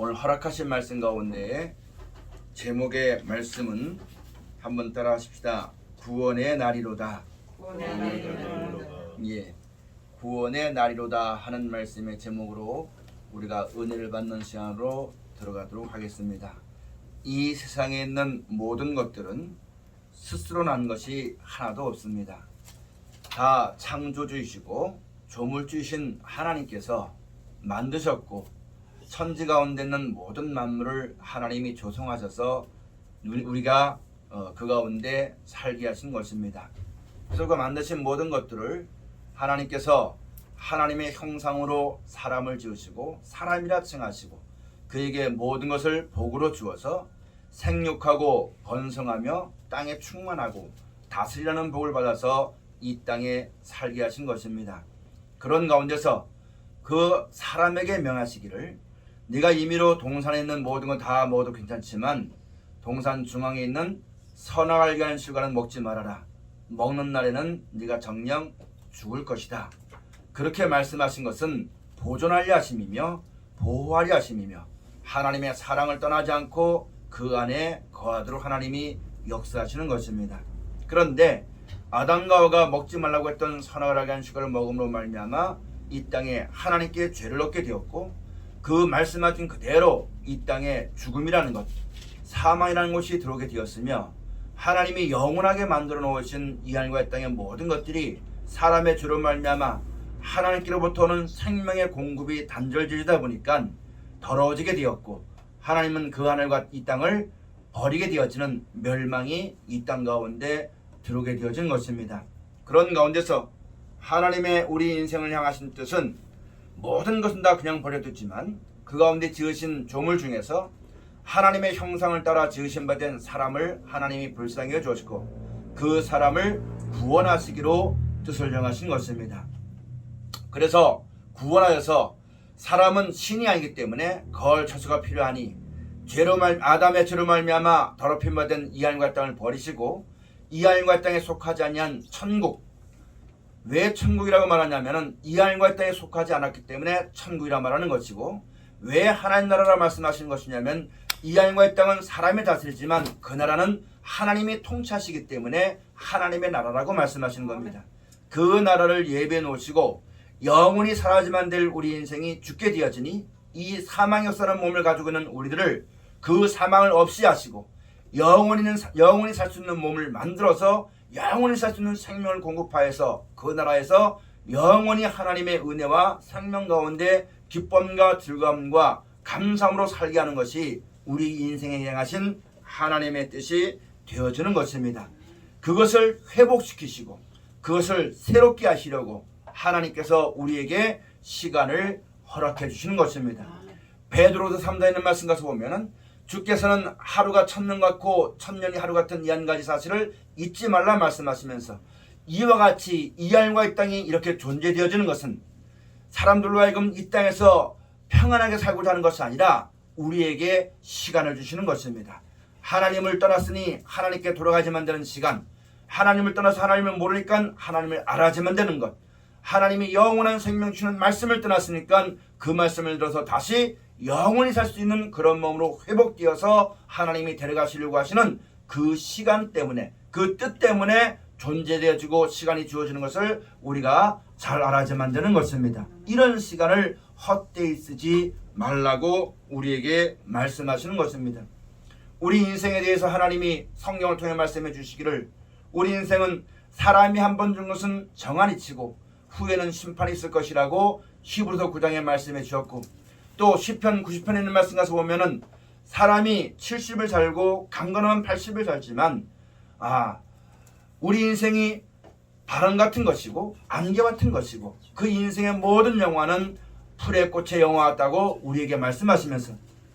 오늘 허락하신 말씀 가운데 제목의 말씀은 한번 따라 하십시다. 구원의 날이로다. 예, 구원의 날이로다 하는 말씀의 제목으로 우리가 은혜를 받는 시간으로 들어가도록 하겠습니다. 이 세상에 있는 모든 것들은 스스로 난 것이 하나도 없습니다. 다 창조주이시고 조물주이신 하나님께서 만드셨고 천지 가운데 있는 모든 만물을 하나님이 조성하셔서 우리가 그 가운데 살게 하신 것입니다. 그래서 그 만드신 모든 것들을 하나님께서 하나님의 형상으로 사람을 지으시고 사람이라 칭하시고 그에게 모든 것을 복으로 주어서 생육하고 번성하며 땅에 충만하고 다스리라는 복을 받아서 이 땅에 살게 하신 것입니다. 그런 가운데서 그 사람에게 명하시기를 네가 임의로 동산에 있는 모든 건 다 먹어도 괜찮지만 동산 중앙에 있는 선악을 알게 실과는 먹지 말아라. 먹는 날에는 네가 정녕 죽을 것이다. 그렇게 말씀하신 것은 보존하려 하심이며 보호하려 하심이며 하나님의 사랑을 떠나지 않고 그 안에 거하도록 하나님이 역사하시는 것입니다. 그런데 아담과 하와가 먹지 말라고 했던 선악을 알게 하는 실과를 먹음으로 말미암아 이 땅에 하나님께 죄를 얻게 되었고 그 말씀하신 그대로 이 땅에 죽음이라는 것, 사망이라는 것이 들어오게 되었으며 하나님이 영원하게 만들어 놓으신 이 하늘과 이 땅의 모든 것들이 사람의 죄로 말미암아 하나님께로부터 오는 생명의 공급이 단절되다 보니까 더러워지게 되었고 하나님은 그 하늘과 이 땅을 버리게 되어지는 멸망이 이 땅 가운데 들어오게 되어진 것입니다. 그런 가운데서 하나님의 우리 인생을 향하신 뜻은 모든 것은 다 그냥 버려두지만 그 가운데 지으신 조물 중에서 하나님의 형상을 따라 지으신 바 된 사람을 하나님이 불쌍히 여주시고 그 사람을 구원하시기로 뜻을 정하신 것입니다. 그래서 구원하여서 사람은 신이 아니기 때문에 거울 처수가 필요하니 아담의 죄로 말미암아 더럽힘 받은 이 하늘과 땅을 버리시고 이 하늘과 땅에 속하지 아니한 천국, 왜 천국이라고 말하냐면은 이 하늘과 땅에 속하지 않았기 때문에 천국이라 말하는 것이고 왜 하나님 나라라 말씀하시는 것이냐면 이 하늘과 땅은 사람이 다스리지만 그 나라는 하나님이 통치하시기 때문에 하나님의 나라라고 말씀하시는 겁니다. 그 나라를 예배해 놓으시고 영원히 살아야지만 될 우리 인생이 죽게 되어지니 이 사망 역사는 몸을 가지고 있는 우리들을 그 사망을 없이 하시고 영원히 살 수 있는 몸을 만들어서 영원히 살 수 있는 생명을 공급하여서 그 나라에서 영원히 하나님의 은혜와 생명 가운데 기쁨과 즐거움과 감사함으로 살게 하는 것이 우리 인생에 행하신 하나님의 뜻이 되어지는 것입니다. 그것을 회복시키시고 그것을 새롭게 하시려고 하나님께서 우리에게 시간을 허락해 주시는 것입니다. 베드로서 3장에 있는 말씀 가서 보면은 주께서는 하루가 천년 같고 천년이 하루 같은 이 한 가지 사실을 잊지 말라 말씀하시면서 이와 같이 이 하늘과 이 땅이 이렇게 존재되어지는 것은 사람들로 하여금 이 땅에서 평안하게 살고자 하는 것이 아니라 우리에게 시간을 주시는 것입니다. 하나님을 떠났으니 하나님께 돌아가야만 되는 시간, 하나님을 떠나서 하나님을 모르니까 하나님을 알아야만 되는 것, 하나님이 영원한 생명 주시는 말씀을 떠났으니까 그 말씀을 들어서 다시 영원히 살 수 있는 그런 몸으로 회복되어서 하나님이 데려가시려고 하시는 그 시간 때문에, 그 뜻 때문에 존재되어지고 시간이 주어지는 것을 우리가 잘 알아야만 되는 것입니다. 이런 시간을 헛되이 쓰지 말라고 우리에게 말씀하시는 것입니다. 우리 인생에 대해서 하나님이 성경을 통해 말씀해 주시기를 우리 인생은 사람이 한 번 준 것은 정한이치고 후에는 심판이 있을 것이라고 히브리서 9장에 말씀해 주셨고 또 시편 90편에 있는 말씀 가서 보면은 사람이 70을 살고 강건하면 80을 살지만 우리 인생이 바람 같은 것이고 안개 같은 것이고 그 인생의 모든 영화는 풀의 꽃의 영화 같다고 우리에게 말씀하시면서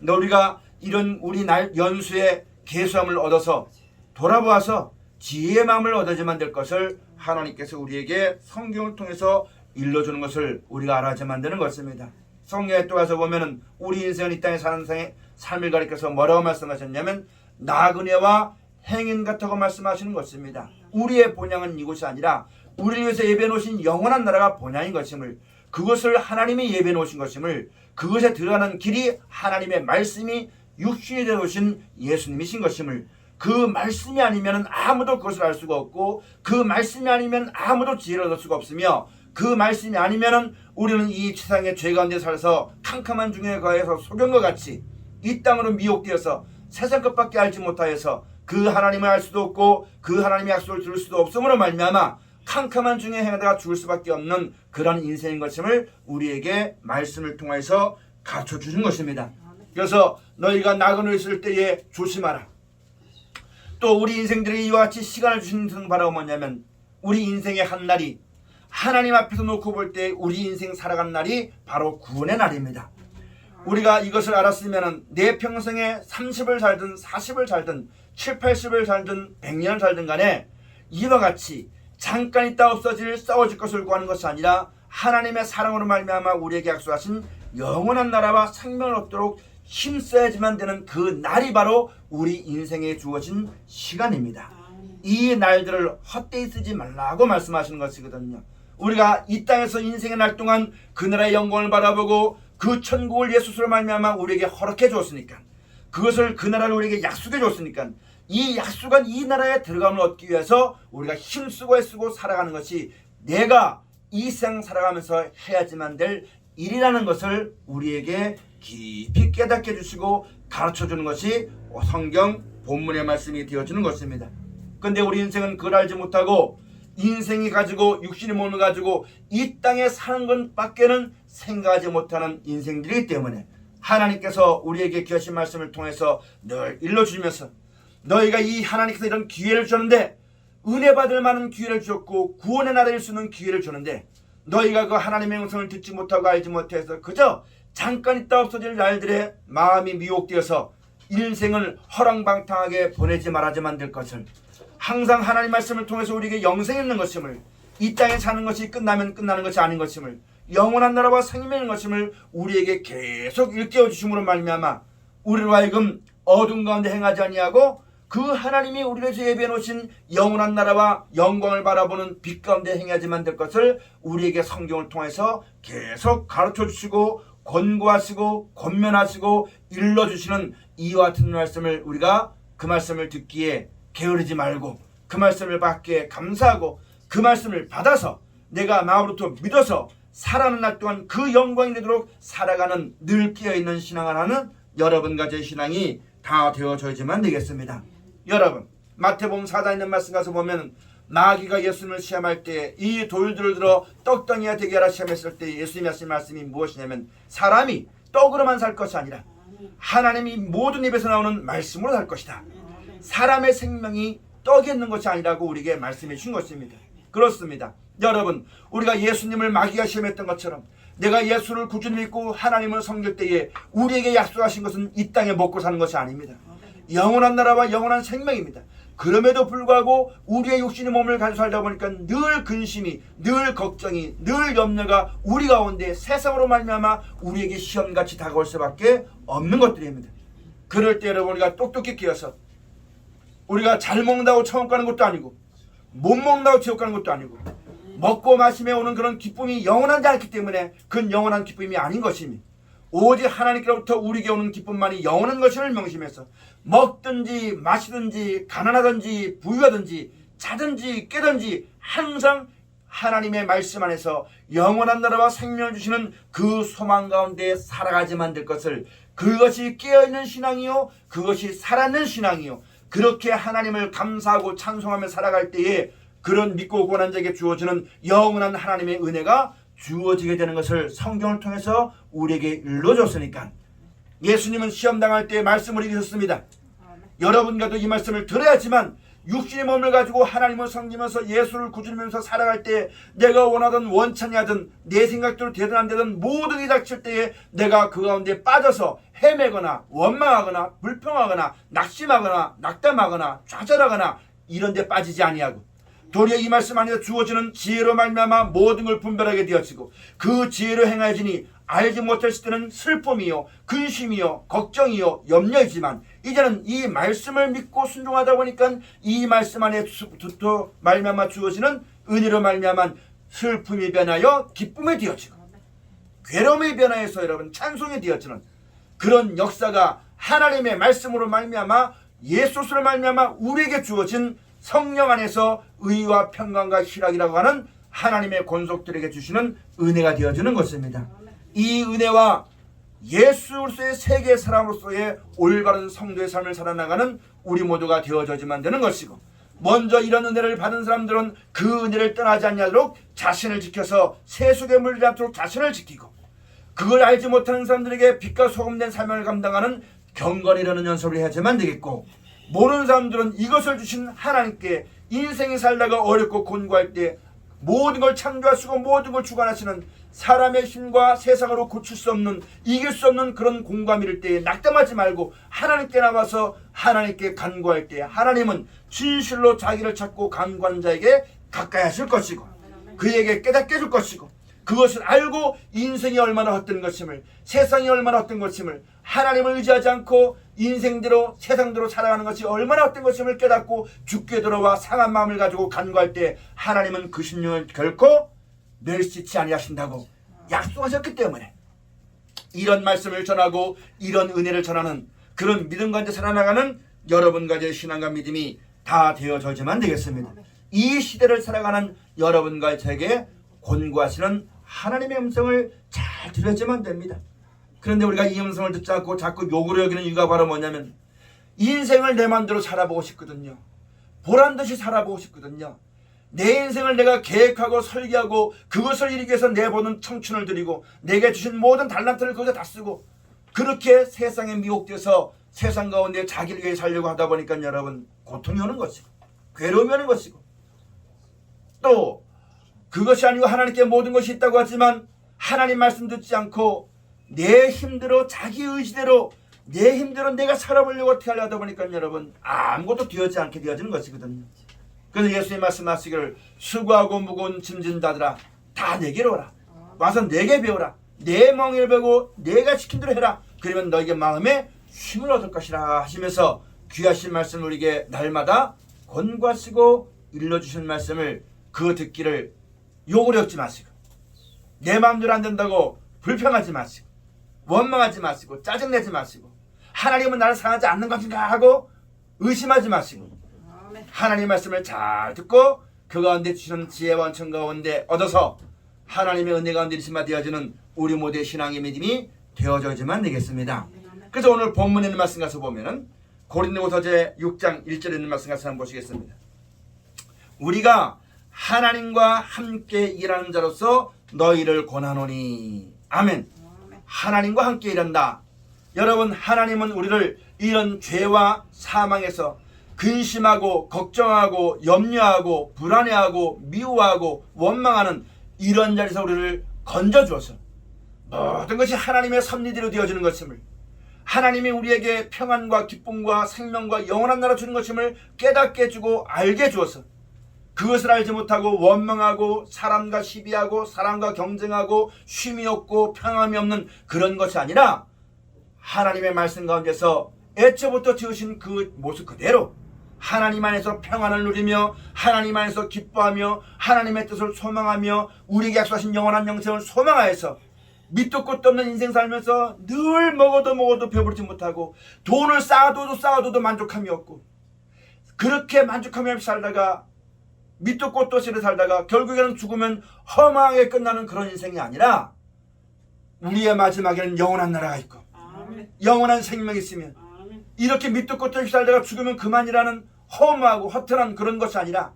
우리가 이런 우리 날 연수의 계수함을 얻어서 돌아보아서 지혜의 마음을 얻어야만 될 것을 하나님께서 우리에게 성경을 통해서 일러주는 것을 우리가 알아야만 되는 것입니다. 성경에 또 가서 보면은 우리 인생은 이 땅에 사는 삶을 가리켜서 뭐라고 말씀하셨냐면 나그네와 행인 같다고 말씀하시는 것입니다. 우리의 본향은 이곳이 아니라 우리를 위해서 예배해 놓으신 영원한 나라가 본향인 것임을, 그것을 하나님이 예배해 놓으신 것임을, 그것에 들어가는 길이 하나님의 말씀이 육신이 되어 오신 예수님이신 것임을, 그 말씀이 아니면 아무도 그것을 알 수가 없고, 그 말씀이 아니면 아무도 지혜를 얻을 수가 없으며, 그 말씀이 아니면 우리는 이 세상의 죄 가운데 살아서 캄캄한 중에 거해서 소경과 같이 이 땅으로 미혹되어서 세상 것밖에 알지 못하여서 그 하나님을 알 수도 없고 그 하나님의 약속을 들을 수도 없음으로 말미암아 캄캄한 중에 행하다가 죽을 수밖에 없는 그런 인생인 것임을 우리에게 말씀을 통해서 가르쳐 주는 것입니다. 그래서 너희가 나그네 있을 때에 조심하라. 또 우리 인생들이 이와 같이 시간을 주시는 바라고 뭐냐면, 우리 인생의 한 날이 하나님 앞에서 놓고 볼 때 우리 인생 살아간 날이 바로 구원의 날입니다. 우리가 이것을 알았으면 내 평생에 30을 살든 40을 살든 7, 80을 살든 100년을 살든 간에 이와 같이 잠깐 있다 없어질 썩어질 것을 구하는 것이 아니라 하나님의 사랑으로 말미암아 우리에게 약속하신 영원한 나라와 생명을 얻도록 힘써야지만 되는 그 날이 바로 우리 인생에 주어진 시간입니다. 이 날들을 헛되이 쓰지 말라고 말씀하시는 것이거든요. 우리가 이 땅에서 인생의 날 동안 그 나라의 영광을 바라보고 그 천국을 예수로 말미암아 우리에게 허락해 주었으니까, 그것을 그 나라를 우리에게 약속해 줬으니까 이 약속한 이 나라에 들어감을 얻기 위해서 우리가 힘쓰고 애쓰고 살아가는 것이 내가 이 세상 살아가면서 해야지만 될 일이라는 것을 우리에게 깊이 깨닫게 해주시고 가르쳐주는 것이 성경 본문의 말씀이 되어지는 것입니다. 그런데 우리 인생은 그걸 알지 못하고 인생이 가지고 육신의 몸을 가지고 이 땅에 사는 것밖에는 생각하지 못하는 인생들이기 때문에 하나님께서 우리에게 주신 말씀을 통해서 늘 일러주면서, 너희가 이 하나님께서 이런 기회를 주는데, 은혜 받을 만한 기회를 주었고 구원의 나라를 쓰는 기회를 주는데, 너희가 그 하나님의 음성을 듣지 못하고 알지 못해서 그저 잠깐 있다 없어질 날들에 마음이 미혹되어서 인생을 허랑방탕하게 보내지 말아야만 될 것을, 항상 하나님 말씀을 통해서 우리에게 영생이 있는 것임을, 이 땅에 사는 것이 끝나면 끝나는 것이 아닌 것임을, 영원한 나라와 생명이 있는 것임을 우리에게 계속 일깨워 주심으로 말미암아 우리로 하여금 어둠 가운데 행하지 아니하고 그 하나님이 우리를 위해서 예비해 놓으신 영원한 나라와 영광을 바라보는 빛 가운데 행하지만 될 것을 우리에게 성경을 통해서 계속 가르쳐 주시고 권고하시고 권면하시고 일러주시는 이와 같은 말씀을, 우리가 그 말씀을 듣기에 게으르지 말고 그 말씀을 받기에 감사하고 그 말씀을 받아서 내가 마음으로부터 믿어서 살아가는 날 동안 그 영광이 되도록 살아가는 늘 깨어있는 신앙을 하는 여러분과 제 신앙이 다 되어져야지만 되겠습니다. 여러분, 마태복음 4장에 있는 말씀 가서 보면 마귀가 예수님을 시험할 때 이 돌들을 들어 떡덩이가 되게 하라 시험했을 때 예수님이 하신 말씀이 무엇이냐면, 사람이 떡으로만 살 것이 아니라 하나님이 모든 입에서 나오는 말씀으로 살 것이다. 사람의 생명이 떡에 있는 것이 아니라고 우리에게 말씀해 주신 것입니다. 그렇습니다. 여러분, 우리가 예수님을 마귀가 시험했던 것처럼 내가 예수를 구주로 믿고 하나님을 섬길 때에 우리에게 약속하신 것은 이 땅에 먹고 사는 것이 아닙니다. 영원한 나라와 영원한 생명입니다. 그럼에도 불구하고 우리의 육신의 몸을 가지고 살다 보니까 늘 근심이, 늘 걱정이, 늘 염려가 우리 가운데 세상으로 말미암아 우리에게 시험같이 다가올 수밖에 없는 것들입니다. 그럴 때 여러분, 우리가 똑똑히 끼어서 우리가 잘 먹는다고 천국 가는 것도 아니고 못 먹는다고 지옥 가는 것도 아니고 먹고 마시며 오는 그런 기쁨이 영원하지 않기 때문에 그건 영원한 기쁨이 아닌 것입니다. 오직 하나님께로부터 우리에게 오는 기쁨만이 영원한 것임을 명심해서 먹든지 마시든지 가난하든지 부유하든지 자든지 깨든지 항상 하나님의 말씀 안에서 영원한 나라와 생명을 주시는 그 소망 가운데 살아가지만 될 것을, 그것이 깨어있는 신앙이요 그것이 살아있는 신앙이요, 그렇게 하나님을 감사하고 찬송하며 살아갈 때에 그런 믿고 구원한 자에게 주어지는 영원한 하나님의 은혜가 주어지게 되는 것을 성경을 통해서 우리에게 일러줬으니까, 예수님은 시험당할 때 말씀을 읽으셨습니다. 여러분과도 이 말씀을 들어야지만 육신의 몸을 가지고 하나님을 섬기면서 예수를 구주면서 살아갈 때 내가 원하든 원천이 하든 내 생각대로 되든 안 되든 모든 일이 닥칠 때에 내가 그 가운데 빠져서 헤매거나 원망하거나 불평하거나 낙심하거나 낙담하거나 좌절하거나 이런 데 빠지지 아니하고 도리어 이 말씀 안에서 주어지는 지혜로 말미암아 모든 걸 분별하게 되어지고 그 지혜로 행하여지니 알지 못했을 때는 슬픔이요 근심이요 걱정이요 염려이지만 이제는 이 말씀을 믿고 순종하다 보니까 이 말씀 안에 말미암아 주어지는 은혜로 말미암아 슬픔이 변하여 기쁨이 되어지고 괴로움의 변화에서 여러분 찬송이 되어지는 그런 역사가 하나님의 말씀으로 말미암아 예수로 말미암아 우리에게 주어진 성령 안에서 의와 평강과 희락이라고 하는 하나님의 권속들에게 주시는 은혜가 되어지는 것입니다. 이 은혜와 예수로서의 세계 사람으로서의 올바른 성도의 삶을 살아나가는 우리 모두가 되어져야만 되는 것이고, 먼저 이런 은혜를 받은 사람들은 그 은혜를 떠나지 않도록 자신을 지켜서 세속에 물리지 않도록 자신을 지키고, 그걸 알지 못하는 사람들에게 빛과 소금된 삶을 감당하는 경건이라는 연습을 해야지만 되겠고, 모르는 사람들은 이것을 주신 하나님께 인생이 살다가 어렵고 곤고할 때 모든 걸 창조하시고 모든 걸 주관하시는 사람의 힘과 세상으로 고칠 수 없는, 이길 수 없는 그런 공감이 일 때에 낙담하지 말고 하나님께 나와서 하나님께 간구할 때 하나님은 진실로 자기를 찾고 간구하는 자에게 가까이 하실 것이고 그에게 깨닫게 해줄 것이고, 그것을 알고 인생이 얼마나 헛된 것임을, 세상이 얼마나 헛된 것임을, 하나님을 의지하지 않고 인생대로 세상대로 살아가는 것이 얼마나 헛된 것임을 깨닫고 죽게 들어와 상한 마음을 가지고 간구할 때 하나님은 그 심령을 결코 멸시치 아니하신다고 약속하셨기 때문에 이런 말씀을 전하고 이런 은혜를 전하는 그런 믿음 가운데 살아나가는 여러분 가지의 신앙과 믿음이 다 되어져야만 되겠습니다. 이 시대를 살아가는 여러분과 제게 권고하시는 하나님의 음성을 잘 들어야지만 됩니다. 그런데 우리가 이 음성을 듣지 않고 자꾸 욕으로 여기는 이유가 바로 뭐냐면, 인생을 내 마음대로 살아보고 싶거든요. 보란듯이 살아보고 싶거든요. 내 인생을 내가 계획하고 설계하고 그것을 이루기 위해서 내보는 청춘을 드리고 내게 주신 모든 달란트를 거기다 다 쓰고, 그렇게 세상에 미혹돼서 세상 가운데 자기를 위해 살려고 하다 보니까 여러분 고통이 오는 것이고 괴로움이 오는 것이고, 또 그것이 아니고 하나님께 모든 것이 있다고 하지만 하나님 말씀 듣지 않고 내 힘대로 자기 의지대로 내 힘대로 내가 살아보려고 어떻게 하려다 보니까 여러분 아무것도 되어지지 않게 되어지는 것이거든요. 그래서 예수님 말씀하시기를 수고하고 무거운 짐진 자들아 다 내게로 오라. 와서 내게 배우라. 내 멍에를 베고 내가 시킨 대로 해라. 그러면 너에게 마음에 쉼을 얻을 것이라 하시면서 귀하신 말씀을 우리에게 날마다 권고하시고 일러주신 말씀을 그 듣기를 욕을 얻지 마시고 내 마음대로 안 된다고 불평하지 마시고 원망하지 마시고 짜증내지 마시고 하나님은 나를 사랑하지 않는 것인가 하고 의심하지 마시고 하나님 말씀을 잘 듣고 그 가운데 주시는 지혜와 원천 가운데 얻어서 하나님의 은혜 가운데 일심화 되어지는 우리 모두의 신앙의 믿음이 되어져야지만 되겠습니다. 그래서 오늘 본문에 있는 말씀 가서 보면은 고린도후서 제 6장 1절에 있는 말씀 가서 한번 보시겠습니다. 우리가 하나님과 함께 일하는 자로서 너희를 권하노니. 아멘. 하나님과 함께 일한다. 여러분, 하나님은 우리를 이런 죄와 사망에서 근심하고 걱정하고 염려하고 불안해하고 미워하고 원망하는 이런 자리에서 우리를 건져주어서 모든 것이 하나님의 섭리대로 되어지는 것임을, 하나님이 우리에게 평안과 기쁨과 생명과 영원한 나라 주는 것임을 깨닫게 해주고 알게 해주어서 그것을 알지 못하고 원망하고 사람과 시비하고 사람과 경쟁하고 쉼이 없고 평안이 없는 그런 것이 아니라 하나님의 말씀 가운데서 애초부터 지으신 그 모습 그대로 하나님 안에서 평안을 누리며 하나님 안에서 기뻐하며 하나님의 뜻을 소망하며 우리에게 약속하신 영원한 영생을 소망하여서 밑도 끝도 없는 인생 살면서 늘 먹어도 배부르지 못하고 돈을 쌓아둬도 만족함이 없고 그렇게 만족함이 없이 살다가 밑도 끝도 없이 살다가 결국에는 죽으면 허망하게 끝나는 그런 인생이 아니라 우리의 마지막에는 영원한 나라가 있고 영원한 생명이 있으면 이렇게 밑도 끝도 없이 살다가 죽으면 그만이라는 허무하고 허탈한 그런 것이 아니라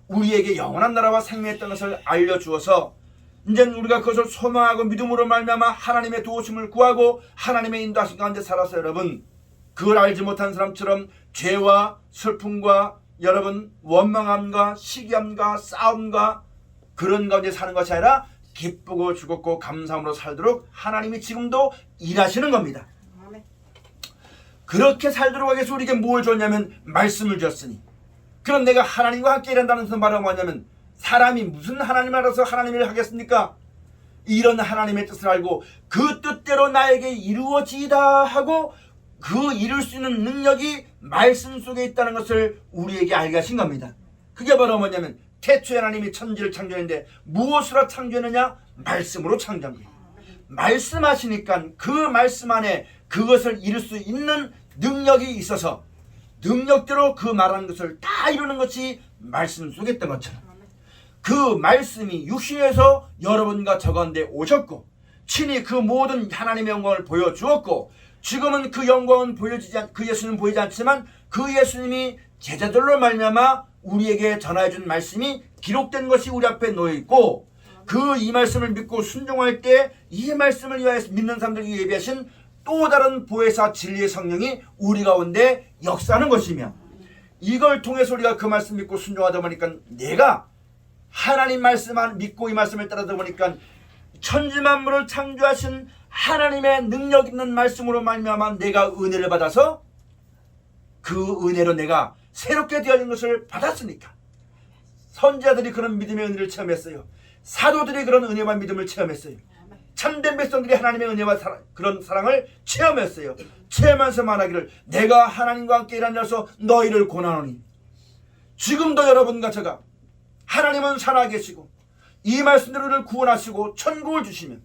우리에게 영원한 나라와 생명이 있다는 것을 알려주어서 이제 우리가 그것을 소망하고 믿음으로 말미암아 하나님의 도우심을 구하고 하나님의 인도하신 가운데 살아서 여러분 그걸 알지 못한 사람처럼 죄와 슬픔과 여러분 원망함과 시기함과 싸움과 그런 가운데 사는 것이 아니라 기쁘고 즐겁고 감사함으로 살도록 하나님이 지금도 일하시는 겁니다. 그렇게 살도록 하기 위해서 우리에게 뭘 줬냐면 말씀을 줬으니, 그럼 내가 하나님과 함께 일한다는 것은 바로 뭐냐면 사람이 무슨 하나님을 알아서 하나님을 하겠습니까? 이런 하나님의 뜻을 알고 그 뜻대로 나에게 이루어지다 하고 그 이룰 수 있는 능력이 말씀 속에 있다는 것을 우리에게 알게 하신 겁니다. 그게 바로 뭐냐면 태초에 하나님이 천지를 창조했는데 무엇으로 창조했느냐? 말씀으로 창조한 거예요. 말씀하시니까 그 말씀 안에 그것을 이룰 수 있는 능력이 있어서 능력대로 그 말하는 것을 다 이루는 것이 말씀 속에 있던 것처럼 그 말씀이 육신에서 여러분과 저 가운데 오셨고 친히 그 모든 하나님의 영광을 보여주었고 지금은 그 영광은 그 예수님은 보이지 않지만 그 예수님이 제자들로 말미암아 우리에게 전해준 말씀이 기록된 것이 우리 앞에 놓여있고 그 이 말씀을 믿고 순종할 때 이 말씀을 위하여 믿는 사람들에게 예비하신 또 다른 보혜사 진리의 성령이 우리 가운데 역사하는 것이며 이걸 통해서 우리가 그 말씀 믿고 순종하다 보니까 내가 하나님 말씀만 믿고 이 말씀을 따르다 보니까 천지만물을 창조하신 하나님의 능력 있는 말씀으로 말미암아 내가 은혜를 받아서 그 은혜로 내가 새롭게 되어진 것을 받았으니까 선지자들이 그런 믿음의 은혜를 체험했어요. 사도들이 그런 은혜와 믿음을 체험했어요. 참된 백성들이 하나님의 은혜와 그런 사랑을 체험했어요. 체험하면서 말하기를 내가 하나님과 함께 일하는 자로서 너희를 권하노니 지금도 여러분과 제가 하나님은 살아계시고 이 말씀대로 우리를 구원하시고 천국을 주시면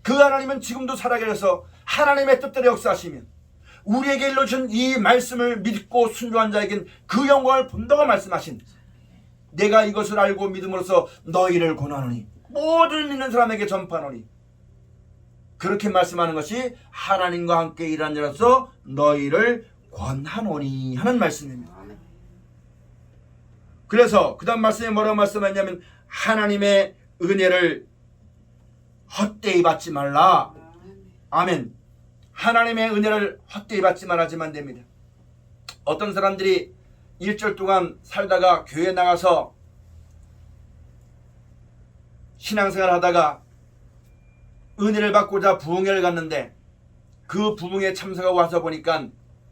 그 하나님은 지금도 살아계셔서 하나님의 뜻대로 역사하시면 우리에게 일러주신 이 말씀을 믿고 순종한 자에겐 그 영광을 본다고 말씀하신 내가 이것을 알고 믿음으로써 너희를 권하노니 모든 믿는 사람에게 전파하노니 그렇게 말씀하는 것이 하나님과 함께 일하는 자로서 너희를 권하노니 하는 말씀입니다. 그래서 그 다음 말씀에 뭐라고 말씀하냐면 하나님의 은혜를 헛되이 받지 말라. 아멘. 하나님의 은혜를 헛되이 받지 말아야지만 됩니다. 어떤 사람들이 일주일 동안 살다가 교회 나가서 신앙생활 하다가 은혜를 받고자 부흥회를 갔는데 그 부흥회 참석하고 와서 보니까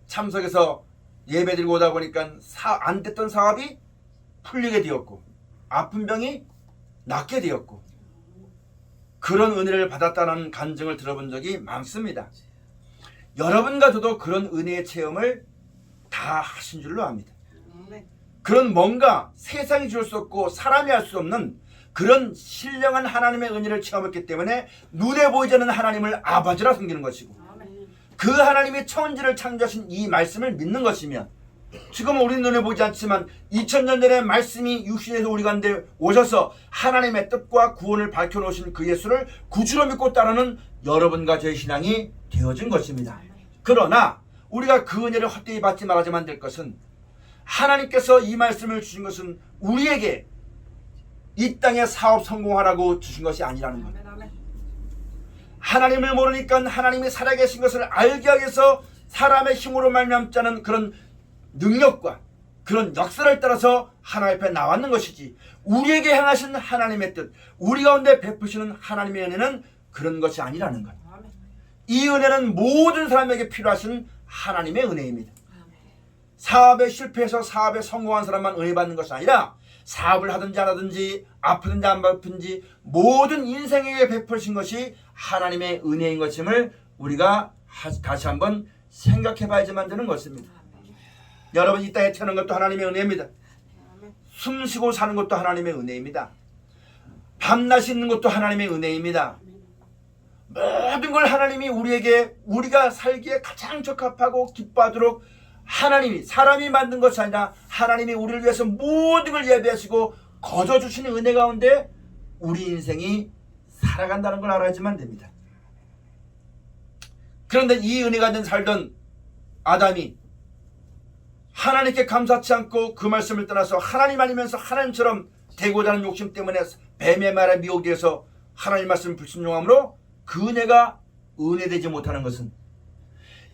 참석해서 예배 드리고 오다 보니까 안 됐던 사업이 풀리게 되었고 아픈 병이 낫게 되었고 그런 은혜를 받았다는 간증을 들어본 적이 많습니다. 여러분과 저도 그런 은혜의 체험을 다 하신 줄로 압니다. 그런 뭔가 세상이 줄 수 없고 사람이 할 수 없는 그런 신령한 하나님의 은혜를 체험했기 때문에 눈에 보이지 않는 하나님을 아버지라 섬기는 것이고 그 하나님이 천지를 창조하신 이 말씀을 믿는 것이며 지금 우리 눈에 보이지 않지만 2000년 전에 말씀이 육신에서 우리 가운데 오셔서 하나님의 뜻과 구원을 밝혀놓으신 그 예수를 구주로 믿고 따르는 여러분과 저의 신앙이 되어진 것입니다. 그러나 우리가 그 은혜를 헛되이 받지 말아야만 될 것은 하나님께서 이 말씀을 주신 것은 우리에게 이 땅에 사업 성공하라고 주신 것이 아니라는 것. 하나님을 모르니까 하나님이 살아계신 것을 알게 하기 위해서 사람의 힘으로 말미암지 않은 그런 능력과 그런 역사를 따라서 하나님 앞에 나왔는 것이지 우리에게 행하신 하나님의 뜻 우리 가운데 베푸시는 하나님의 은혜는 그런 것이 아니라는 것. 이 은혜는 모든 사람에게 필요하신 하나님의 은혜입니다. 사업에 실패해서 사업에 성공한 사람만 은혜 받는 것이 아니라 사업을 하든지 안 하든지 아프든지 안 아픈지 모든 인생에게 베푸신 것이 하나님의 은혜인 것임을 우리가 다시 한번 생각해 봐야지만 되는 것입니다. 여러분 이 땅에 태어난 것도 하나님의 은혜입니다. 숨 쉬고 사는 것도 하나님의 은혜입니다. 밤낮이 있는 것도 하나님의 은혜입니다. 모든 걸 하나님이 우리에게 우리가 살기에 가장 적합하고 기뻐하도록 하나님이 사람이 만든 것이 아니라 하나님이 우리를 위해서 모든 걸 예배하시고 거저주시는 은혜 가운데 우리 인생이 살아간다는 걸 알아야지만 됩니다. 그런데 이 은혜 가운데 살던 아담이 하나님께 감사치 않고 그 말씀을 떠나서 하나님 아니면서 하나님처럼 되고자 하는 욕심 때문에 뱀의 말에 미혹되어서 하나님 말씀을 불순종함으로 그 은혜가 은혜되지 못하는 것은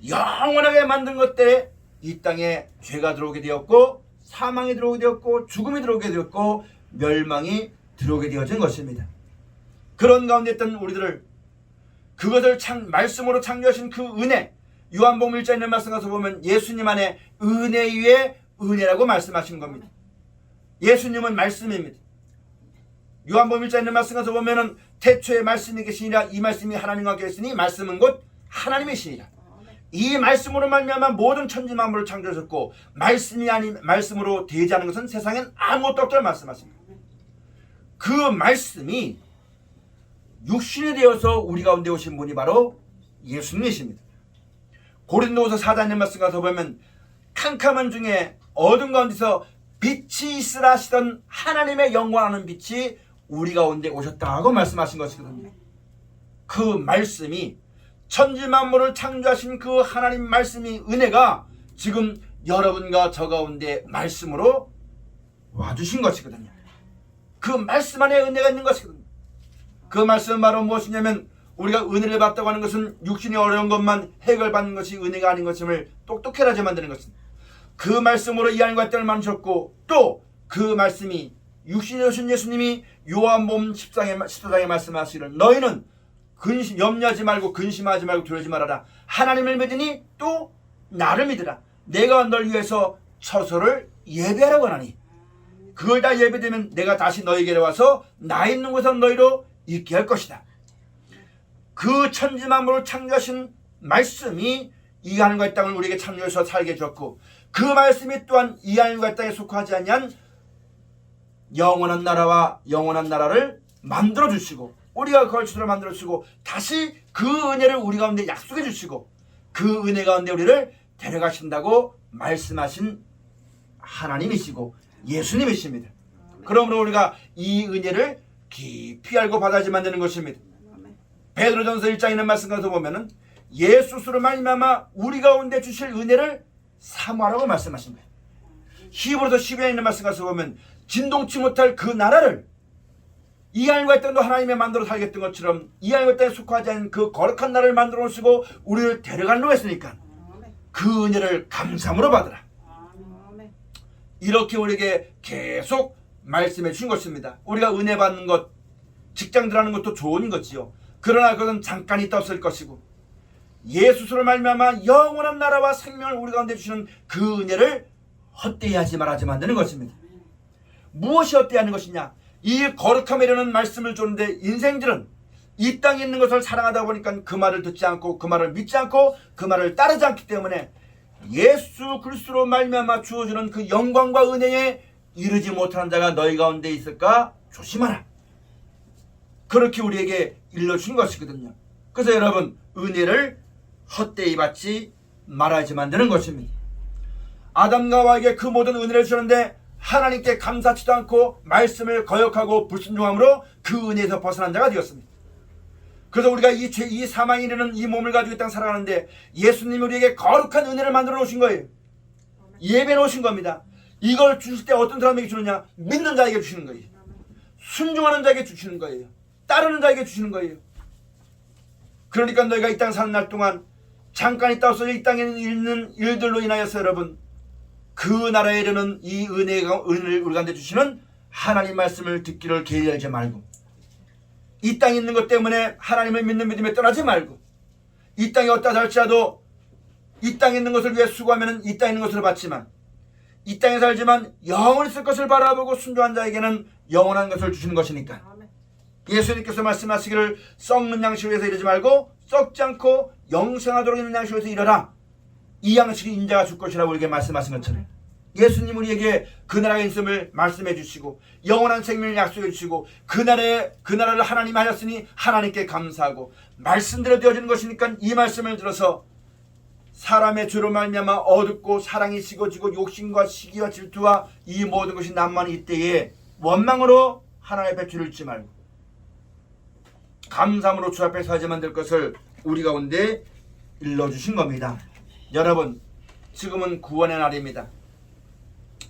영원하게 만든 것 때문에 이 땅에 죄가 들어오게 되었고 사망이 들어오게 되었고 죽음이 들어오게 되었고 멸망이 들어오게 되어진 것입니다. 그런 가운데 있던 우리들을 그것을 말씀으로 창조하신 그 은혜 요한복음 1장에 있는 말씀 가서 보면 예수님 안에 은혜 위에 은혜라고 말씀하신 겁니다. 예수님은 말씀입니다. 요한복음 1장에 있는 말씀 가서 보면은 태초에 말씀이 계시니라 이 말씀이 하나님과 계시니 말씀은 곧 하나님이시니라. 이 말씀으로 말미암아 모든 천지 만물을 창조하셨고 말씀이 아닌 말씀으로 되지 않은 것은 세상엔 아무것도 없다고 말씀하십니다. 그 말씀이 육신이 되어서 우리 가운데 오신 분이 바로 예수님이십니다. 고린도후서 4장의 말씀 가서 보면 캄캄한 중에 어둠 가운데서 빛이 있으라 하시던 하나님의 영광하는 빛이 우리 가운데 오셨다고 말씀하신 것이거든요. 그 말씀이 천지만물을 창조하신 그 하나님 말씀이 은혜가 지금 여러분과 저 가운데 말씀으로 와주신 것이거든요. 그 말씀 안에 은혜가 있는 것이거든요. 그 말씀은 바로 무엇이냐면 우리가 은혜를 받다고 하는 것은 육신이 어려운 것만 해결받는 것이 은혜가 아닌 것임을 똑똑해라지 만드는 것입니다. 그 말씀으로 이 하늘과 땅을 만드셨고 또 그 말씀이 육신이 오신 예수님이 요한복음 14장에 말씀하시기를 너희는 염려하지 말고 근심하지 말고 두려워하지 말아라. 하나님을 믿으니 또 나를 믿으라. 내가 널 위해서 처소를 예배하라고 하나니 그걸 다 예배되면 내가 다시 너희에게 와서 나 있는 곳에서 너희로 있게 할 것이다. 그 천지만물을 창조하신 말씀이 이 하늘과 땅을 우리에게 창조해서 살게 해주었고 그 말씀이 또한 이 하늘과 땅에 속하지 아니한 영원한 나라와 영원한 나라를 만들어 주시고 우리가 그걸 주로 만들어 주시고 다시 그 은혜를 우리 가운데 약속해 주시고 그 은혜 가운데 우리를 데려가신다고 말씀하신 하나님이시고 예수님이십니다. 그러므로 우리가 이 은혜를 깊이 알고 받아야지만 되는 것입니다. 베드로전서 1장에 있는 말씀 가서 보면은 예수 스스로 말미암아 우리 가운데 주실 은혜를 사모하라고 말씀하신 거예요. 히브리서 12장에 있는 말씀 가서 보면 진동치 못할 그 나라를 이 하늘과 땅도 하나님의 만들어 살겠던 것처럼 이 하늘과 땅에 속하지 않은 그 거룩한 나라를 만들어 놓으시고 우리를 데려가려고 했으니까 그 은혜를 감사함으로 받으라. 이렇게 우리에게 계속 말씀해 주신 것입니다. 우리가 은혜 받는 것, 직장 들어가는 것도 좋은 것이요. 그러나 그것은 잠깐 있다 없을 것이고 예수 스스로 말미암아 영원한 나라와 생명을 우리 가운데 주시는 그 은혜를 헛되이 하지 말아야지 만드는 것입니다. 무엇이 헛되이 하는 것이냐? 이 거룩함에 이르는 말씀을 줬는데 인생들은 이 땅에 있는 것을 사랑하다 보니까 그 말을 듣지 않고 그 말을 믿지 않고 그 말을 따르지 않기 때문에 예수 그리스도로 말미암아 주어주는 그 영광과 은혜에 이르지 못하는 자가 너희 가운데 있을까 조심하라. 그렇게 우리에게 일러준 것이거든요. 그래서 여러분 은혜를 헛되이 받지 말아야지 만드는 것입니다. 아담과 하와에게 그 모든 은혜를 주는데 하나님께 감사치도 않고 말씀을 거역하고 불순종함으로 그 은혜에서 벗어난 자가 되었습니다. 그래서 우리가 이 사망에 이르는 이 몸을 가지고 이 땅 살아가는데 예수님이 우리에게 거룩한 은혜를 만들어 놓으신 거예요. 예배 놓으신 겁니다. 이걸 주실 때 어떤 사람에게 주느냐? 믿는 자에게 주시는 거예요. 순종하는 자에게 주시는 거예요. 따르는 자에게 주시는 거예요. 그러니까 너희가 이 땅 사는 날 동안 잠깐 있다 없어 이 땅에 있는 일들로 인하여서 여러분 그 나라에 이르는 이 은혜를 우리 가운데 주시는 하나님 말씀을 듣기를 게을리하지 말고 이 땅에 있는 것 때문에 하나님을 믿는 믿음에 떠나지 말고 이 땅이 어떠하다 할지라도 이 땅에 있는 것을 위해 수고하면 이 땅에 있는 것을 받지만 이 땅에 살지만 영원히 있을 것을 바라보고 순종한 자에게는 영원한 것을 주시는 것이니까 예수님께서 말씀하시기를 썩는 양식을 위해서 이르지 말고 썩지 않고 영생하도록 있는 양식을 위해서 이르라. 이 양식이 인자가 줄 것이라고 우리에게 말씀하신 것처럼 예수님 우리에게 그 나라의 인심을 말씀해 주시고 영원한 생명을 약속해 주시고 그 나라를 하나님 하셨으니 하나님께 감사하고 말씀대로 되어지는 것이니까 이 말씀을 들어서 사람의 죄로 말미암아 어둡고 사랑이 식어지고 욕심과 시기와 질투와 이 모든 것이 난무하는 이때에 원망으로 하나님의 배추를 잊지 말고 감사함으로 주 앞에 서야지 만들 것을 우리 가운데 일러주신 겁니다. 여러분 지금은 구원의 날입니다.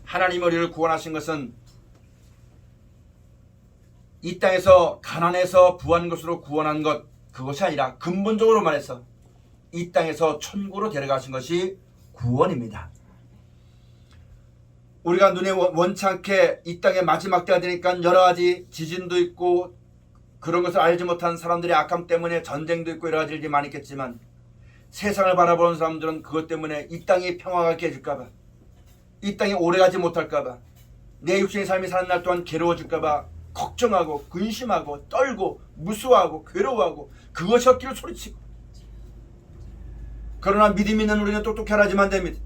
하나님 우리를 구원하신 것은 이 땅에서 가난해서 부한 것으로 구원한 것 그것이 아니라 근본적으로 말해서 이 땅에서 천국으로 데려가신 것이 구원입니다. 우리가 눈에 원치 않게 이 땅의 마지막 때가 되니까 여러 가지 지진도 있고 그런 것을 알지 못한 사람들의 악함 때문에 전쟁도 있고 여러 가지 일이 많이 있겠지만 세상을 바라보는 사람들은 그것 때문에 이 땅이 평화가 깨질까봐 이 땅에 오래가지 못할까봐 내 육신의 삶이 사는 날 동안 괴로워질까봐 걱정하고 근심하고 떨고 무서워하고 괴로워하고 그것이 없기를 소리치고 그러나 믿음 있는 우리는 똑똑히 하라지만 됩니다.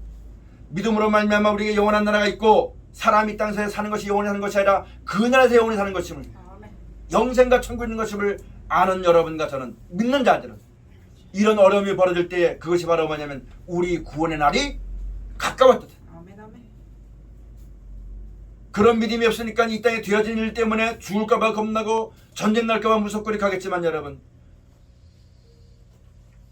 믿음으로 말미암아 우리에게 영원한 나라가 있고 사람이 땅에서 사는 것이 영원히 사는 것이 아니라 그 나라에서 영원히 사는 것임을 영생과 천국에 있는 것임을 아는 여러분과 저는, 믿는 자들은 이런 어려움이 벌어질 때 그것이 바로 뭐냐면 우리 구원의 날이 가까웠다. 아멘, 아멘. 그런 믿음이 없으니까 이 땅에 되어진 일 때문에 죽을까봐 겁나고 전쟁 날까봐 무섭거리 가겠지만, 여러분,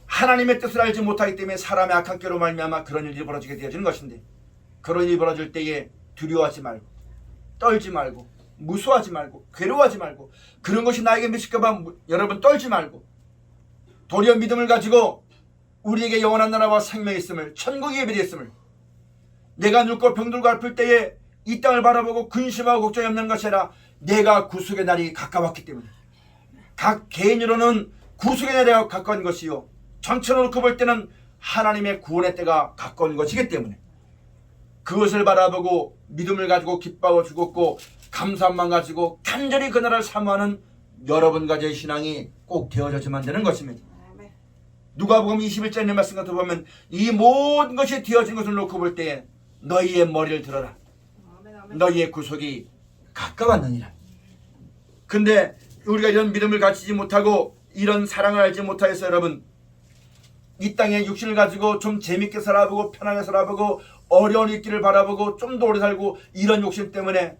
하나님의 뜻을 알지 못하기 때문에 사람의 악한 꾀로 말미암아 그런 일이 벌어지게 되어지는 것인데, 그런 일이 벌어질 때에 두려워하지 말고 떨지 말고 무서워하지 말고 괴로워하지 말고 그런 것이 나에게 미칠까봐 여러분 떨지 말고 도리어 믿음을 가지고 우리에게 영원한 나라와 생명이 있음을, 천국이 예비되었음을, 내가 늙고 병들고 아플 때에 이 땅을 바라보고 근심하고 걱정이 없는 것이 아니라 내가 구속의 날이 가까웠기 때문에, 각 개인으로는 구속의 날이 가까운 것이요 전체로 놓고 볼 때는 하나님의 구원의 때가 가까운 것이기 때문에 그것을 바라보고 믿음을 가지고 기뻐하고 죽었고 감사함만 가지고 간절히 그 나라를 사모하는 여러분과 제 신앙이 꼭 되어져야만 되는 것입니다. 누가복음 21장의 말씀 같은 보면 이 모든 것이 되어진 것을 놓고 볼 때에 너희의 머리를 들어라. 너희의 구속이 가까웠느니라. 근데 우리가 이런 믿음을 가지지 못하고 이런 사랑을 알지 못하여서 여러분, 이 땅에 육신을 가지고 좀 재밌게 살아보고 편하게 살아보고 어려운 일길을 바라보고 좀 더 오래 살고, 이런 욕심 때문에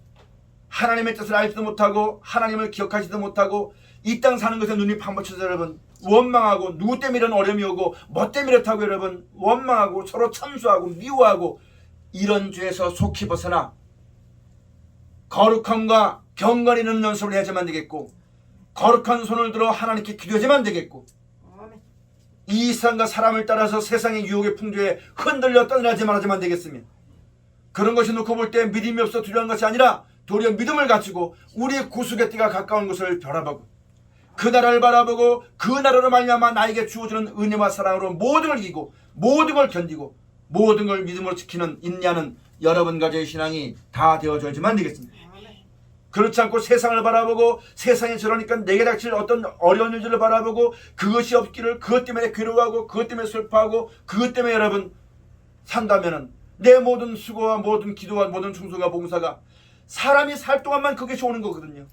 하나님의 뜻을 알지도 못하고 하나님을 기억하지도 못하고 이 땅 사는 것에 눈이 파묻혀서 여러분 원망하고, 누구 때문에 이런 어려움이 오고 뭐 때문에 이렇다고 여러분 원망하고 서로 참수하고 미워하고, 이런 죄에서 속히 벗어나 거룩함과 경건이 있는 연습을 해야지만 되겠고, 거룩한 손을 들어 하나님께 기도해야지만 되겠고, 이 세상과 사람을 따라서 세상의 유혹의 풍조에 흔들려 떠나지 말아야만 되겠으며, 그런 것이 놓고 볼 때 믿음이 없어 두려운 것이 아니라 도리어 믿음을 가지고 우리의 구속의 때가 가까운 것을 바라보고 그 나라를 바라보고 그 나라로 말미암아 나에게 주어지는 은혜와 사랑으로 모든 걸 이기고 모든 걸 견디고 모든 걸 믿음으로 지키는 인내하는 여러분과 저의 신앙이 다 되어져야지만 되겠습니다. 그렇지 않고 세상을 바라보고 세상이 저러니까 내게 닥칠 어떤 어려운 일들을 바라보고 그것이 없기를 그것 때문에 괴로워하고 그것 때문에 슬퍼하고 그것 때문에 여러분 산다면은 내 모든 수고와 모든 기도와 모든 충성과 봉사가 사람이 살 동안만 그것이 오는 거거든요.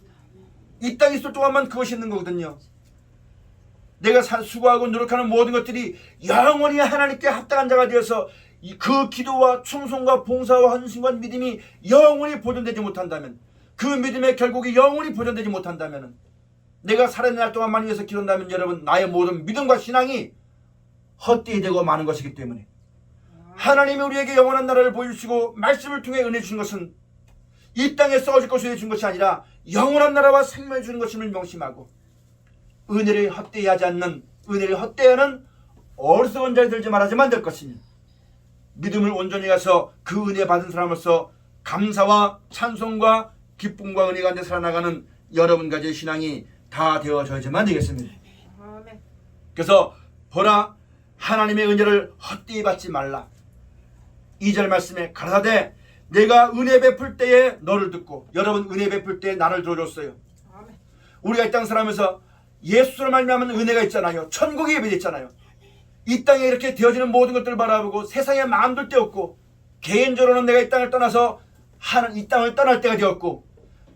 이 땅에 있을 동안만 그것이 있는 거거든요. 내가 수고하고 노력하는 모든 것들이 영원히 하나님께 합당한 자가 되어서 그 기도와 충성과 봉사와 헌신과 믿음이 영원히 보존되지 못한다면, 그 믿음의 결국이 영원히 보존되지 못한다면, 내가 살아있는 날 동안만 위해서 기도한다면 여러분 나의 모든 믿음과 신앙이 헛되이 되고 마는 것이기 때문에, 하나님이 우리에게 영원한 나라를 보여주시고 말씀을 통해 은혜 주신 것은 이 땅에 썩어질 것을 준 것이 아니라 영원한 나라와 생명을 주는 것임을 명심하고, 은혜를 헛되이 하지 않는, 은혜를 헛되이하는 어리석은 자리 들지 말아야만 될 것이며, 믿음을 온전히 가서 그 은혜 받은 사람으로서 감사와 찬송과 기쁨과 은혜 가운데 살아나가는 여러분과 제 신앙이 다 되어져야만 되겠습니다. 그래서 보라, 하나님의 은혜를 헛되이 받지 말라. 2절 말씀에 가라사대 내가 은혜 베풀 때에 너를 듣고, 여러분 은혜 베풀 때에 나를 들어줬어요. 우리가 이 땅 살아면서 예수를 말미암은 은혜가 있잖아요. 천국이 예비됐잖아요. 이 땅에 이렇게 되어지는 모든 것들을 바라보고 세상에 마음둘 데 없고, 개인적으로는 내가 이 땅을 떠나서 이 땅을 떠날 때가 되었고,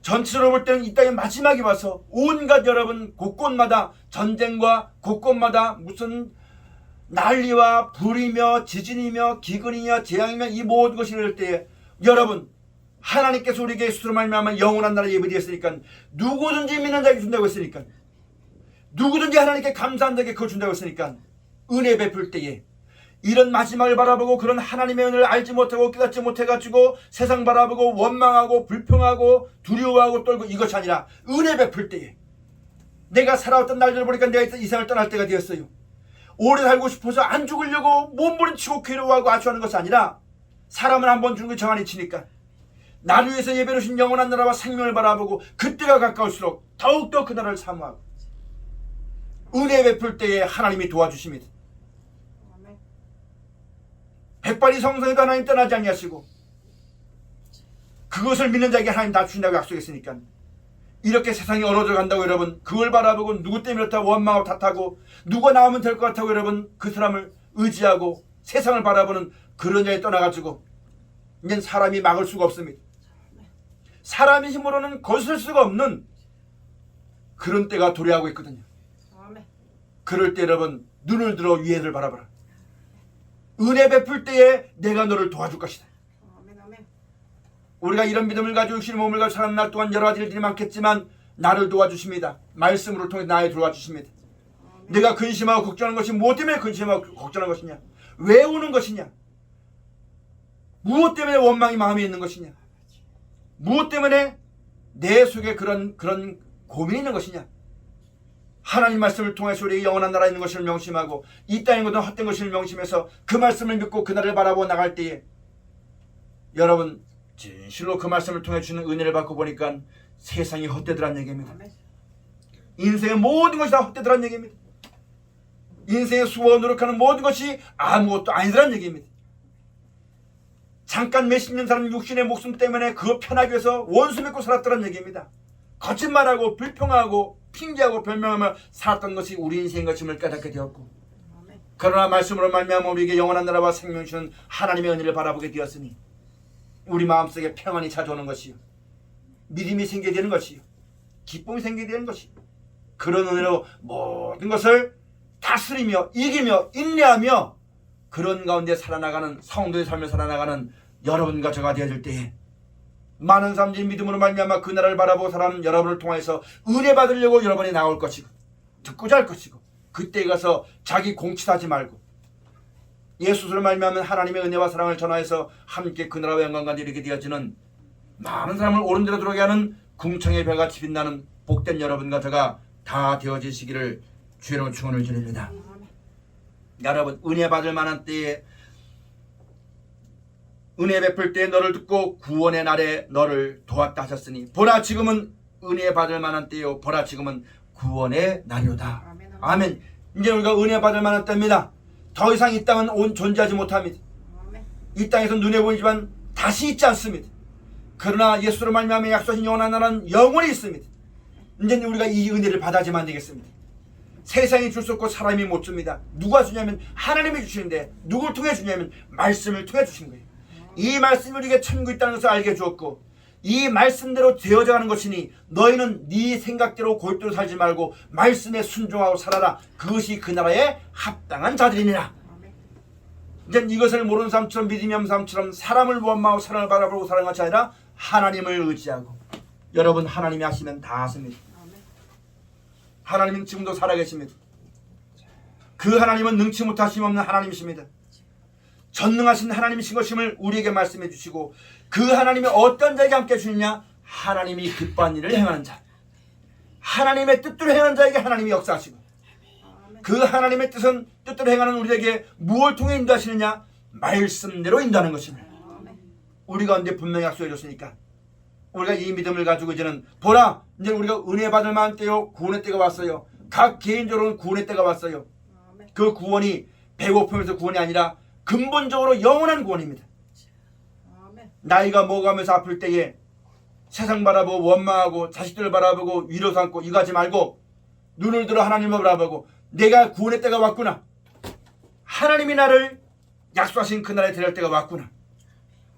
전체적으로 볼 때는 이 땅의 마지막이 와서 온갖 여러분 곳곳마다 전쟁과 곳곳마다 무슨 난리와 불이며 지진이며 기근이며 재앙이며 이 모든 것이 이럴 때에 여러분 하나님께서 우리에게 예수로 말미암아 영원한 나라 예비되었으니까 누구든지 믿는 자에게 준다고 했으니까, 누구든지 하나님께 감사한 자에게 그걸 준다고 했으니까, 은혜 베풀 때에 이런 마지막을 바라보고 그런 하나님의 은혜를 알지 못하고 깨닫지 못해가지고 세상 바라보고 원망하고 불평하고 두려워하고 떨고 이것이 아니라, 은혜 베풀 때에 내가 살아왔던 날들을 보니까 내가 이 세상을 떠날 때가 되었어요. 오래 살고 싶어서 안 죽으려고 몸부림치고 괴로워하고 아쉬워하는 것이 아니라, 사람을 한번 죽는 게 정한이 치니까 나를 위해서 예배로 신 영원한 나라와 생명을 바라보고 그때가 가까울수록 더욱더 그 나라를 사모하고, 은혜 베풀 때에 하나님이 도와주십니다. 백발이 성성에도 하나님 떠나지 아니하시고 그것을 믿는 자에게 하나님 다 주신다고 약속했으니까, 이렇게 세상이 얼어져 간다고 여러분 그걸 바라보고 누구 때문에 그렇다고 원망하고 탓하고 누가 나오면 될 것 같다고 여러분 그 사람을 의지하고 세상을 바라보는 그런 자에 떠나가지고 이제 사람이 막을 수가 없습니다. 사람의 힘으로는 거스를 수가 없는 그런 때가 도래하고 있거든요. 그럴 때 여러분 눈을 들어 위에를 바라보라. 은혜 베풀 때에 내가 너를 도와줄 것이다. 우리가 이런 믿음을 가지고 육신의 몸을 가지고 사는 날 동안 여러 가지 일들이 많겠지만 나를 도와주십니다. 말씀으로 통해 나를 도와주십니다. 내가 근심하고 걱정하는 것이 무엇 때문에 근심하고 걱정하는 것이냐? 왜 우는 것이냐? 무엇 때문에 원망이 마음에 있는 것이냐? 무엇 때문에 내 속에 그런 고민이 있는 것이냐? 하나님 말씀을 통해서 우리에게 영원한 나라에 있는 것을 명심하고 이 땅의 것은 헛된 것을 명심해서 그 말씀을 믿고 그날을 바라보고 나갈 때에 여러분 진실로 그 말씀을 통해 주는 은혜를 받고 보니까 세상이 헛되더란 얘기입니다. 인생의 모든 것이 다 헛되더란 얘기입니다. 인생의 수고와 노력하는 모든 것이 아무것도 아니더란 얘기입니다. 잠깐 몇십 년 사는 육신의 목숨 때문에 그거 편하기 위해서 원수 맺고 살았더란 얘기입니다. 거짓말하고 불평하고 핑계하고 변명하며 살았던 것이 우리 인생인 것임을 깨닫게 되었고, 그러나 말씀으로 말미암아 우리에게 영원한 나라와 생명 주는 하나님의 은혜를 바라보게 되었으니 우리 마음속에 평안이 찾아오는 것이요, 믿음이 생기게 되는 것이요, 기쁨이 생기게 되는 것이요, 그런 은혜로 모든 것을 다스리며 이기며 인내하며 그런 가운데 살아나가는 성도의 삶을 살아나가는 여러분과 저가 되어질 때에 많은 사람들이 믿음으로 말미암아 그 나라를 바라보고 살아가는 여러분을 통해서 은혜 받으려고 여러분이 나올 것이고 듣고자 할 것이고, 그때 가서 자기 공치하지 말고 예수로 말미암아 하나님의 은혜와 사랑을 전하여서 함께 그 나라와 영광과 이르게 되어지는 많은 사람을 옳은 데로 들어가게 하는 궁창의 별같이 빛나는 복된 여러분과 저가 다 되어지시기를 주의 축원을 드립니다. 여러분, 은혜 받을 만한 때에 은혜 베풀 때에 너를 듣고 구원의 날에 너를 도왔다 하셨으니 보라 지금은 은혜 받을 만한 때요, 보라 지금은 구원의 날이로다. 아멘. 이제 우리가 은혜 받을 만한 때입니다. 더 이상 이 땅은 존재하지 못합니다. 이 땅에서 눈에 보이지만 다시 있지 않습니다. 그러나 예수로 말미암아 약속하신 영원한 나라는 영원히 있습니다. 이제 우리가 이 은혜를 받아야지만 되겠습니다. 세상이 줄 수 없고 사람이 못 줍니다. 누가 주냐면 하나님이 주시는데, 누굴 통해 주냐면 말씀을 통해 주신 거예요. 이 말씀이 우리에게 천국이 있다는 것을 알게 주었고 이 말씀대로 되어져가는 것이니 너희는 네 생각대로 골대로 살지 말고 말씀에 순종하고 살아라. 그것이 그 나라에 합당한 자들이니라. 이제 이것을 모르는 사람처럼 믿음이 없는 사람처럼 사람을 원망하고 사랑을 바라보고 사는 것이 아니라 하나님을 의지하고, 여러분 하나님이 하시면 다 하십니다. 하나님은 지금도 살아계십니다. 그 하나님은 능치 못하심 없는 하나님이십니다. 전능하신 하나님이신 것임을 우리에게 말씀해 주시고, 그 하나님이 어떤 자에게 함께 주느냐? 하나님이 기뻐한 일을 행하는 자, 하나님의 뜻대로 행하는 자에게 하나님이 역사하시고, 그 하나님의 뜻대로 행하는 우리에게 무엇을 통해 인도하시느냐? 말씀대로 인도하는 것입니다. 우리 가운데 분명히 약속해 줬으니까 우리가 이 믿음을 가지고 이제는 보라, 이제 우리가 은혜 받을 만한 때요, 구원의 때가 왔어요. 각 개인적으로는 구원의 때가 왔어요. 그 구원이 배고픔에서 구원이 아니라 근본적으로 영원한 구원입니다. 나이가 먹어가면서 아플 때에 세상 바라보고 원망하고 자식들을 바라보고 위로 삼고 이거 하지 말고 눈을 들어 하나님을 바라보고 내가 구원의 때가 왔구나, 하나님이 나를 약속하신 그 나라에 데려갈 때가 왔구나,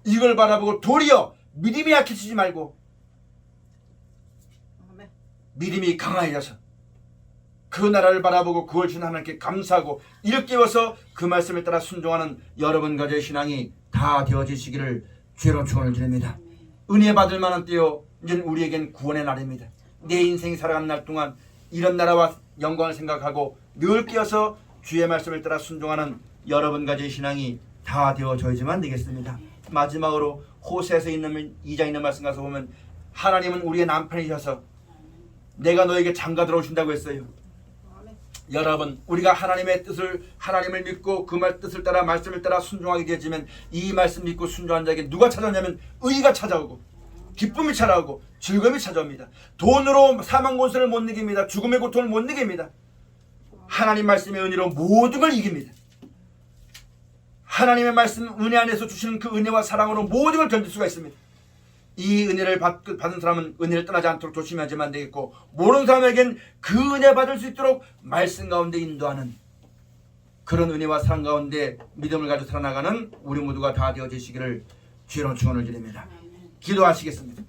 이걸 바라보고 도리어 믿음이 약해지지 말고 믿음이 강해져서 그 나라를 바라보고 그걸 준 하나님께 감사하고 일깨워서 그 말씀에 따라 순종하는 여러분 가정의 신앙이 다 되어지시기를 주로 축원을 드립니다. 은혜 받을 만한 때요, 이제 우리에겐 구원의 날입니다. 내 인생이 살아가는 날 동안 이런 나라와 영광을 생각하고 늘 깨어서 주의 말씀을 따라 순종하는 여러분 가정의 신앙이 다 되어져야지만 되겠습니다. 마지막으로 호세에서 있는 2장 있는 말씀 가서 보면 하나님은 우리의 남편이셔서 내가 너에게 장가 들어오신다고 했어요. 여러분, 우리가 하나님의 뜻을, 하나님을 믿고 그 뜻을 따라 말씀을 따라 순종하게 되지만 이 말씀 믿고 순종한 자에게 누가 찾아오냐면 의가 찾아오고 기쁨이 찾아오고 즐거움이 찾아옵니다. 돈으로 사망 권세를 못 이깁니다. 죽음의 고통을 못 이깁니다. 하나님 말씀의 은혜로 모든 걸 이깁니다. 하나님의 말씀 은혜 안에서 주시는 그 은혜와 사랑으로 모든 걸 견딜 수가 있습니다. 이 은혜를 받은 사람은 은혜를 떠나지 않도록 조심하지만 되겠고, 모르는 사람에겐 그 은혜 받을 수 있도록 말씀 가운데 인도하는 그런 은혜와 사랑 가운데 믿음을 가지고 살아나가는 우리 모두가 다 되어지시기를 주의 이름으로 축원을 드립니다. 기도하시겠습니다.